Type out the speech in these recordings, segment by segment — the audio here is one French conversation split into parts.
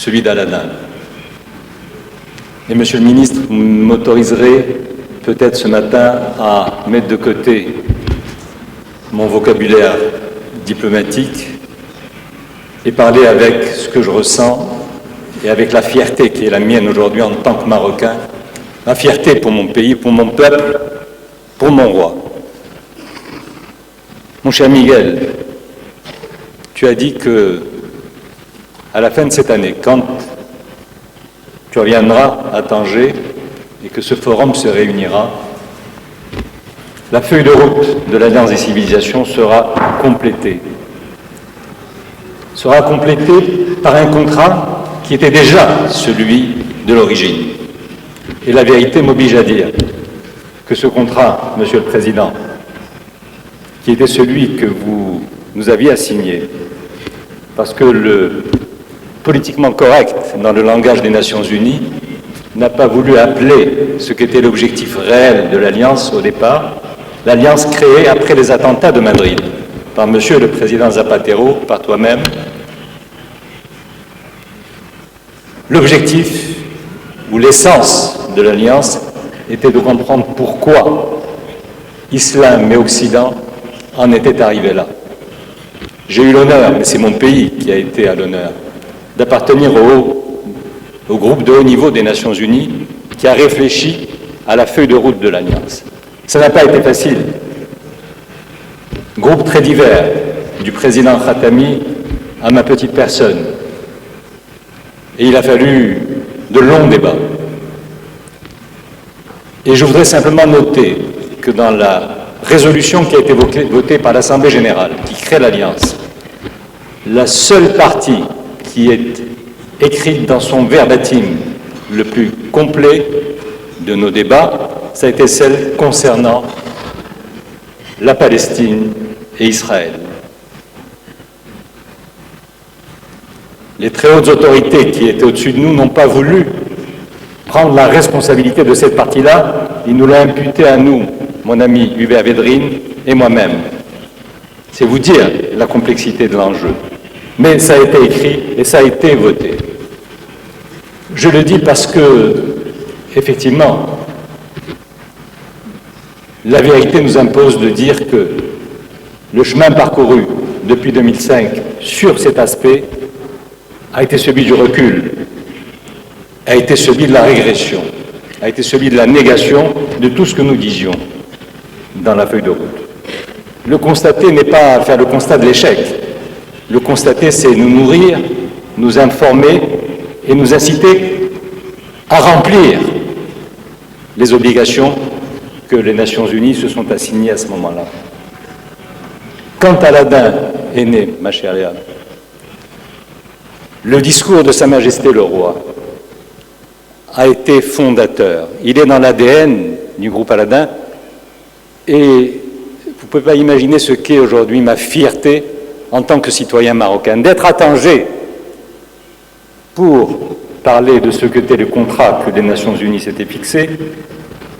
celui d'Aladin. Et Monsieur le Ministre, vous m'autoriserez peut-être ce matin à mettre de côté mon vocabulaire diplomatique et parler avec ce que je ressens et avec la fierté qui est la mienne aujourd'hui en tant que Marocain, la fierté pour mon pays, pour mon peuple, pour mon roi. Mon cher Miguel, tu as dit que à la fin de cette année, quand tu reviendras à Tanger et que ce forum se réunira, la feuille de route de l'Alliance des civilisations sera complétée. Sera complétée par un contrat qui était déjà celui de l'origine. Et la vérité m'oblige à dire que ce contrat, Monsieur le Président, qui était celui que vous nous aviez assigné, parce que le politiquement correct dans le langage des Nations Unies n'a pas voulu appeler ce qu'était l'objectif réel de l'Alliance au départ, l'Alliance créée après les attentats de Madrid, par Monsieur le Président Zapatero, par toi-même. L'objectif ou l'essence de l'Alliance était de comprendre pourquoi Islam et Occident en étaient arrivés là. J'ai eu l'honneur, mais c'est mon pays qui a été à l'honneur, d'appartenir au groupe de haut niveau des Nations Unies qui a réfléchi à la feuille de route de l'Alliance. Ça n'a pas été facile. Groupe très divers, du président Khatami à ma petite personne. Et il a fallu de longs débats. Et je voudrais simplement noter que dans la résolution qui a été votée par l'Assemblée générale, qui crée l'Alliance, la seule partie qui est écrite dans son verbatim le plus complet de nos débats, ça a été celle concernant la Palestine et Israël. Les très hautes autorités qui étaient au-dessus de nous n'ont pas voulu prendre la responsabilité de cette partie-là. Ils nous l'ont imputée à nous, mon ami Hubert Védrine et moi-même. C'est vous dire la complexité de l'enjeu. Mais ça a été écrit et ça a été voté. Je le dis parce que, effectivement, la vérité nous impose de dire que le chemin parcouru depuis 2005 sur cet aspect a été celui du recul, a été celui de la régression, a été celui de la négation de tout ce que nous disions dans la feuille de route. Le constater n'est pas faire le constat de l'échec. Le constater, c'est nous nourrir, nous informer et nous inciter à remplir les obligations que les Nations Unies se sont assignées à ce moment-là. Quand Aladin est né, ma chère Léa, le discours de Sa Majesté le Roi a été fondateur. Il est dans l'ADN du groupe Aladin et vous ne pouvez pas imaginer ce qu'est aujourd'hui ma fierté en tant que citoyen marocain, d'être à Tanger pour parler de ce qu'était le contrat que les Nations Unies s'étaient fixé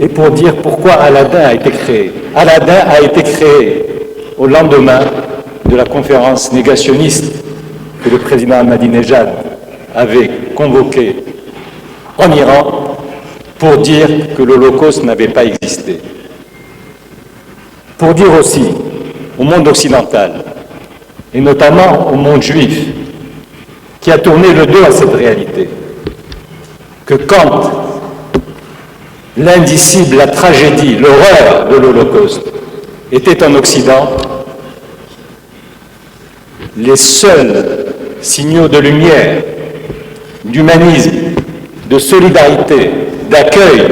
et pour dire pourquoi Aladin a été créé. Aladin a été créé au lendemain de la conférence négationniste que le président Ahmadinejad avait convoquée en Iran pour dire que l'Holocauste n'avait pas existé. Pour dire aussi au monde occidental, et notamment au monde juif, qui a tourné le dos à cette réalité, que quand l'indicible, la tragédie, l'horreur de l'Holocauste était en Occident, les seuls signaux de lumière, d'humanisme, de solidarité, d'accueil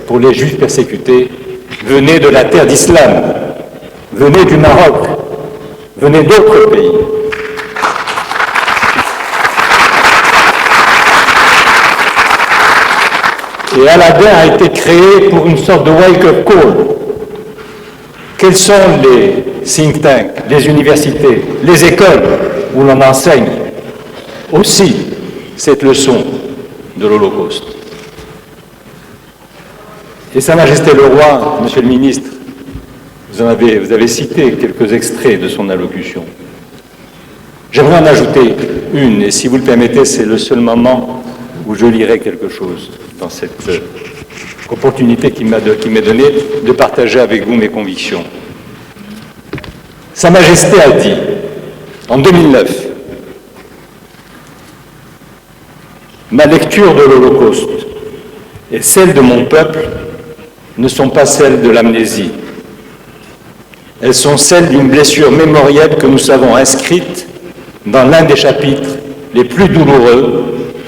pour les Juifs persécutés venaient de la terre d'islam, venaient du Maroc, venaient d'autres pays. Et Aladin a été créé pour une sorte de wake-up call. Quels sont les think tanks, les universités, les écoles où l'on enseigne aussi cette leçon de l'Holocauste? Et Sa Majesté le Roi, Monsieur le Ministre, vous avez cité quelques extraits de son allocution. J'aimerais en ajouter une, et si vous le permettez, c'est le seul moment où je lirai quelque chose dans cette opportunité qui m'est donnée de partager avec vous mes convictions. Sa Majesté a dit, en 2009, ma lecture de l'Holocauste et celle de mon peuple ne sont pas celles de l'amnésie. Elles sont celles d'une blessure mémorielle que nous savons inscrite dans l'un des chapitres les plus douloureux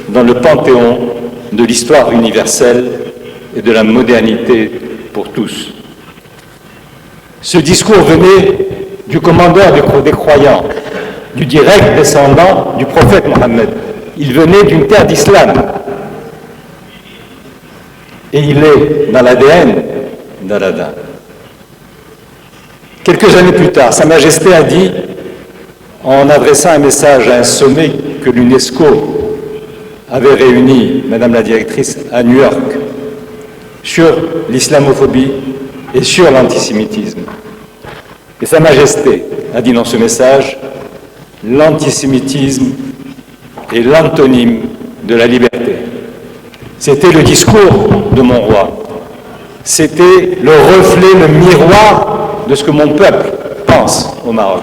dans le panthéon de l'histoire universelle et de la modernité pour tous. Ce discours venait du commandeur des croyants, du direct descendant du prophète Mohammed. Il venait d'une terre d'islam. Et il est dans l'ADN d'Al-Adin. Quelques années plus tard, Sa Majesté a dit, en adressant un message à un sommet que l'UNESCO avait réuni, Madame la directrice, à New York, sur l'islamophobie et sur l'antisémitisme. Et Sa Majesté a dit dans ce message, l'antisémitisme est l'antonyme de la liberté. C'était le discours de mon roi. C'était le reflet, le miroir de ce que mon peuple pense au Maroc.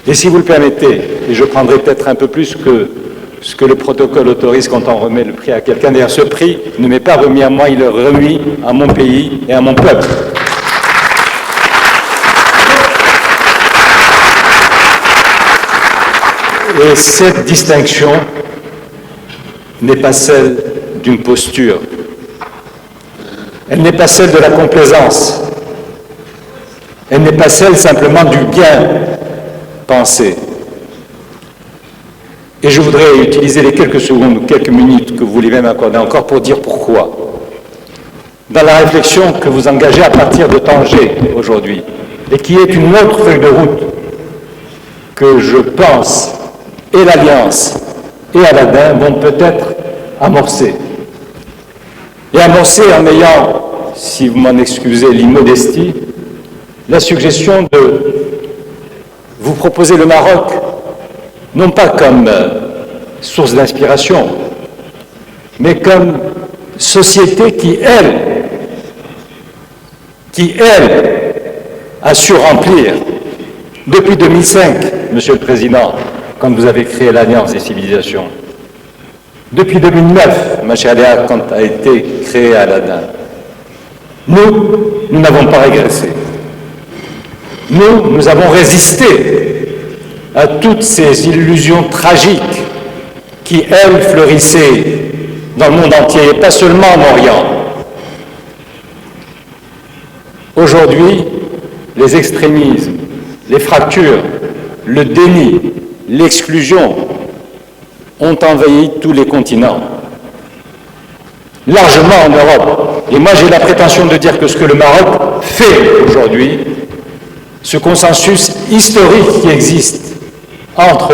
Et si vous le permettez, et je prendrai peut-être un peu plus que ce que le protocole autorise quand on remet le prix à quelqu'un, d'ailleurs ce prix ne m'est pas remis à moi, il est remis à mon pays et à mon peuple. Et cette distinction n'est pas celle d'une posture. Elle n'est pas celle de la complaisance. Elle n'est pas celle simplement du bien pensé. Et je voudrais utiliser les quelques secondes ou quelques minutes que vous voulez même accorder encore pour dire pourquoi. Dans la réflexion que vous engagez à partir de Tanger aujourd'hui, et qui est une autre feuille de route que je pense et l'Alliance et Al-Adin vont peut-être amorcer. Et amorcer en ayant, si vous m'en excusez l'immodestie, la suggestion de vous proposer le Maroc, non pas comme source d'inspiration, mais comme société qui, elle, a su remplir, depuis 2005, Monsieur le Président, quand vous avez créé l'Alliance des civilisations, depuis 2009, Machallah, quand a été créé Al-Adin, nous n'avons pas régressé. Nous avons résisté à toutes ces illusions tragiques qui, elles, fleurissaient dans le monde entier, et pas seulement en Orient. Aujourd'hui, les extrémismes, les fractures, le déni, l'exclusion ont envahi tous les continents, largement en Europe. Et moi, j'ai la prétention de dire que ce que le Maroc fait aujourd'hui, ce consensus historique qui existe entre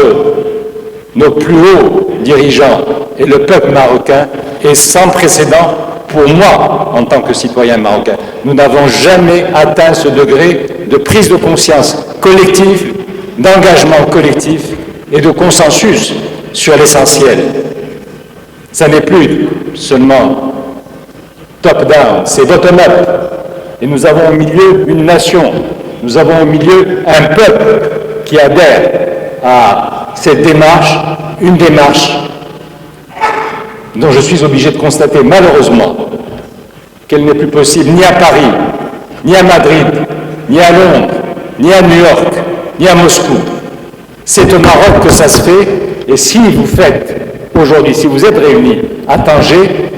nos plus hauts dirigeants et le peuple marocain est sans précédent pour moi en tant que citoyen marocain. Nous n'avons jamais atteint ce degré de prise de conscience collective, d'engagement collectif et de consensus sur l'essentiel. Ça n'est plus seulement top-down, c'est bottom-up. Et nous avons au milieu une nation, nous avons au milieu un peuple qui adhère à cette démarche, une démarche dont je suis obligé de constater malheureusement qu'elle n'est plus possible ni à Paris, ni à Madrid, ni à Londres, ni à New York, ni à Moscou. C'est au Maroc que ça se fait, et si vous faites aujourd'hui, si vous êtes réunis à Tanger,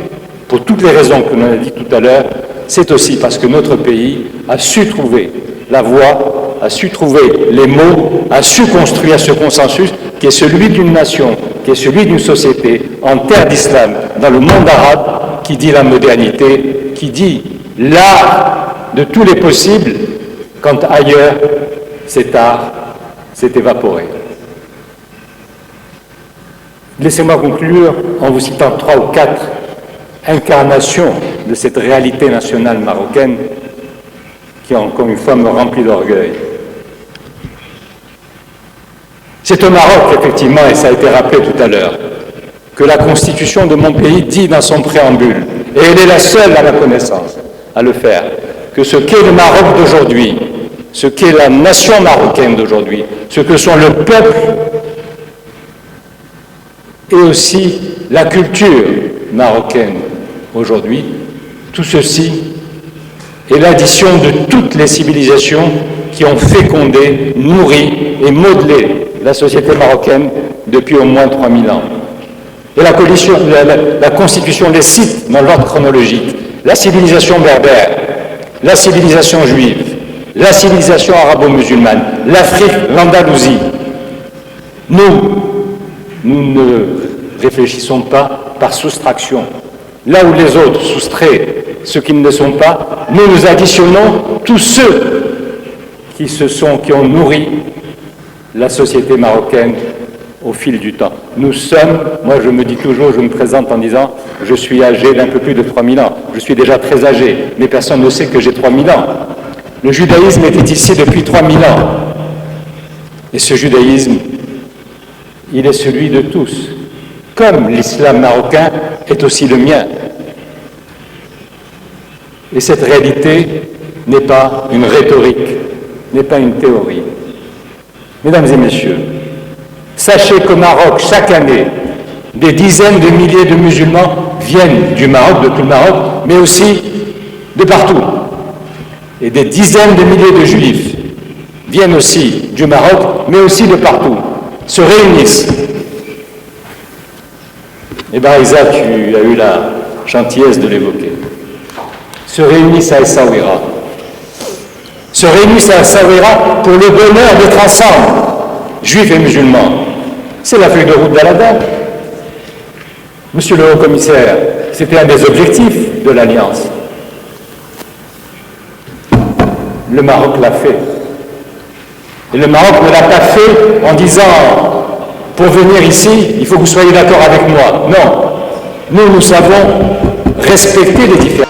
pour toutes les raisons que l'on a dit tout à l'heure, c'est aussi parce que notre pays a su trouver la voie, a su trouver les mots, a su construire ce consensus qui est celui d'une nation, qui est celui d'une société en terre d'islam, dans le monde arabe, qui dit la modernité, qui dit l'art de tous les possibles, quand ailleurs cet art s'est évaporé. Laissez-moi conclure en vous citant 3 ou 4 incarnations de cette réalité nationale marocaine qui, encore une fois, me remplit d'orgueil. C'est au Maroc, effectivement, et ça a été rappelé tout à l'heure, que la Constitution de mon pays dit dans son préambule, et elle est la seule à ma connaissance à le faire, que ce qu'est le Maroc d'aujourd'hui, ce qu'est la nation marocaine d'aujourd'hui, ce que sont le peuple et aussi la culture marocaine aujourd'hui, tout ceci est l'addition de toutes les civilisations qui ont fécondé, nourri et modelé la société marocaine depuis au moins 3000 ans. Et la Constitution les cite dans l'ordre chronologique: la civilisation berbère, la civilisation juive, la civilisation arabo-musulmane, l'Afrique, l'Andalousie. Nous ne réfléchissons pas par soustraction. Là où les autres soustraient ceux qui ne le sont pas, nous additionnons tous ceux qui ont nourri la société marocaine au fil du temps. Nous sommes, moi je me dis toujours, je me présente en disant, je suis âgé d'un peu plus de 3000 ans. Je suis déjà très âgé, mais personne ne sait que j'ai 3000 ans. Le judaïsme était ici depuis 3000 ans. Et ce judaïsme, il est celui de tous. Comme l'islam marocain est aussi le mien. Et cette réalité n'est pas une rhétorique, n'est pas une théorie. Mesdames et messieurs, sachez qu'au Maroc, chaque année, des dizaines de milliers de musulmans viennent du Maroc, de tout le Maroc, mais aussi de partout. Et des dizaines de milliers de juifs viennent aussi du Maroc, mais aussi de partout, se réunissent. Et Isa, tu as eu la gentillesse de l'évoquer. Se réunissent à Essaouira. Se réunissent à Essaouira pour le bonheur d'être ensemble, juifs et musulmans. C'est la feuille de route d'Aladin. Monsieur le haut-commissaire, c'était un des objectifs de l'Alliance. Le Maroc l'a fait. Et le Maroc ne l'a pas fait en disant, pour venir ici, il faut que vous soyez d'accord avec moi. Non. Nous savons respecter les différences.